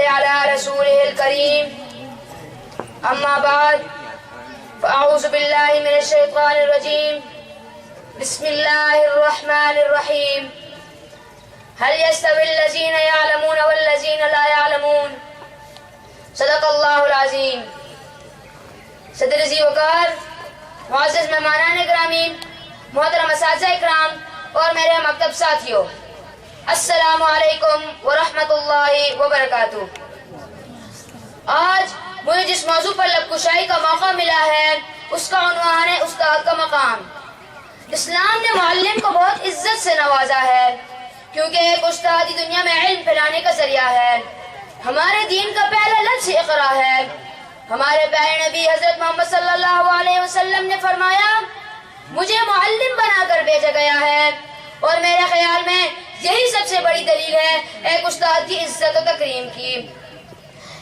على رسوله الكريم أما بعد فأعوذ بالله من الشيطان الرجيم بسم الله الرحمن الرحيم هل يستوي الذين يعلمون والذين لا يعلمون صدق اللہ العظیم. صدر ذی وقار، معزز مہمانان گرامی، محترم اساتذہ اکرام اور میرے مکتب ساتھیوں، السلام علیکم ورحمۃ اللہ وبرکاتہ. آج مجھے جس موضوع پر لب کشائی کا موقع ملا ہے اس کا عنوان ہے استاد کا مقام. اسلام نے معلم کو بہت عزت سے نوازا ہے کیونکہ ایک استاد ہی دنیا میں علم پھیلانے کا ذریعہ ہے. ہمارے دین کا پہلا لفظ اقرا ہے. ہمارے پیارے نبی حضرت محمد صلی اللہ علیہ وسلم نے فرمایا مجھے معلم بنا کر بھیجا گیا ہے، اور میرے خیال میں یہی سب سے بڑی دلیل ہے ایک استاد کی عزت و تکریم کی.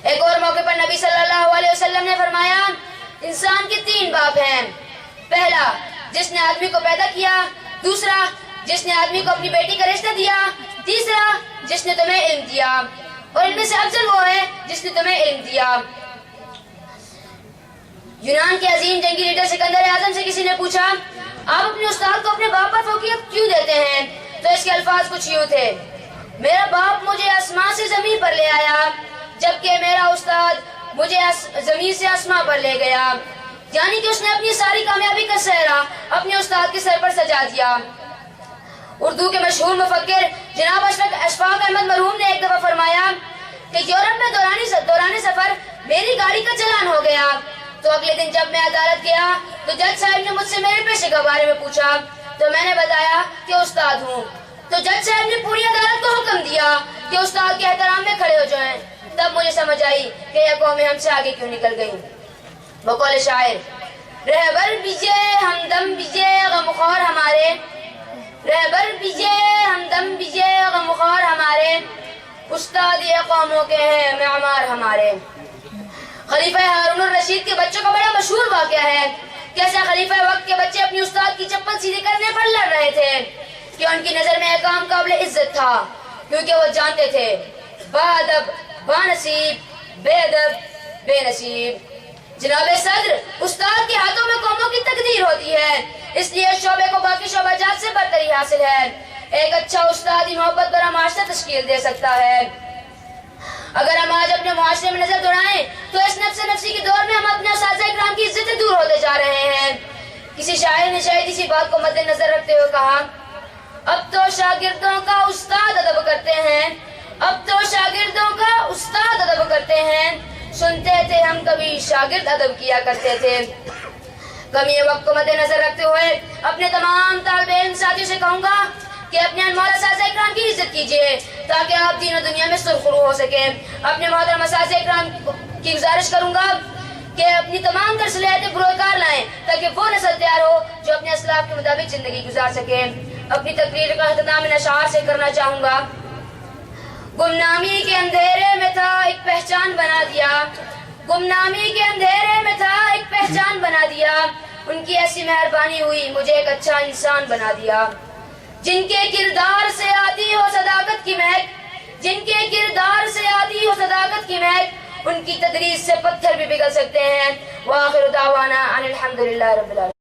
ایک اور موقع پر نبی صلی اللہ علیہ وسلم نے فرمایا انسان کے 3 باپ ہیں. پہلا جس نے آدمی کو پیدا کیا، دوسرا جس نے آدمی کو اپنی بیٹی کا رشتہ دیا، تیسرا جس نے تمہیں علم دیا، اور ان میں سے افضل وہ ہے جس نے تمہیں علم دیا. یونان کے عظیم جنگی لیڈر سکندر اعظم سے کسی نے پوچھا آپ اپنے استاد کو اپنے باپ پر فوقیت کیوں دیتے ہیں؟ تو اس کے الفاظ کچھ یوں تھے، میرا باپ مجھے آسمان سے زمین پر لے آیا جبکہ میرا استاد مجھے زمین سے آسمان پر لے گیا. یعنی کہ اس نے اپنی ساری کامیابی کا سہرا اپنے استاد کے سر پر سجا دیا. اردو کے مشہور مفکر جناب اشفاق احمد مرحوم نے ایک دفعہ فرمایا کہ یورپ میں دوران سفر میری گاڑی کا چلان ہو گیا تو اگلے دن جب میں عدالت گیا تو جج صاحب نے مجھ سے میرے پیشے کے بارے میں پوچھا تو میں نے بتایا کہ استاد ہوں. تو جج صاحب نے پوری عدالت کو حکم دیا کہ استاد کے احترام میں کھڑے ہو جائیں. تب مجھے سمجھ آئی کہ یہ قومیں ہم سے آگے کیوں نکل گئیں. بقول شاعر رہبر بیجے ہمدم بیجے غمخوار ہمارے، رہبر بیجے ہمدم بیجے غمخوار ہمارے، استاد یہ قوموں کے ہیں معمار ہمارے. خلیفہ ہارون الرشید کے بچوں کا بڑا مشہور واقعہ ہے. کیسے خلیفہ وقت کے بچے اپنی استاد کی چپل سیدھی کرنے پر لڑ رہے تھے کہ ان کی نظر میں کام قابل عزت تھا، کیونکہ وہ جانتے تھے با ادب با نصیب، بے ادب بے نصیب. جناب صدر، استاد کے ہاتھوں میں قوموں کی تقدیر ہوتی ہے، اس لیے اس شعبے کو باقی شعبہ جات سے برتری حاصل ہے. ایک اچھا استاد ہی محبت بھرا معاشرہ تشکیل دے سکتا ہے. اگر ہم آج اپنے معاشرے میں نظر دوڑائیں تو اس نفس نفسی کے دور میں ہم اپنے اساتذہ اکرام کی عزت سے دور ہوتے جا رہے ہیں. کسی شاعر نے شاید اسی بات کو مد نظر رکھتے ہوئے کہا اب تو شاگردوں کا استاد ادب کرتے ہیں، اب تو شاگردوں کا استاد ادب کرتے ہیں، سنتے تھے ہم کبھی شاگرد ادب کیا کرتے تھے. کمی وقت کو مد نظر رکھتے ہوئے اپنے تمام طالب علم ساتھیوں سے کہوں گا کہ اپنے انمول اساتذہ اکرام کی عزت کیجیے تاکہ آپ دین و دنیا میں سرخرو ہو سکیں. اپنے محترم اساتذہ اکرام کی گزارش کروں گا کہ اپنی تمام تر صلاحیتیں بروکار لائیں تاکہ وہ نسل تیار ہو جو اپنے اسلاف کے مطابق زندگی گزار سکے. اپنی تقریر کا اختتام ان اشعار سے کرنا چاہوں گا. گمنامی کے اندھیرے میں تھا ایک پہچان بنا دیا، گمنامی کے اندھیرے میں تھا ایک پہچان بنا دیا، ان کی ایسی مہربانی ہوئی مجھے ایک اچھا انسان بنا دیا. جن کے کردار سے آتی ہو صداقت کی مہک، جن کے کردار سے آتی ہو صداقت کی مہک، ان کی تدریس سے پتھر بھی پگھل سکتے ہیں. وآخر دعوانا ان الحمدللہ رب العالمین.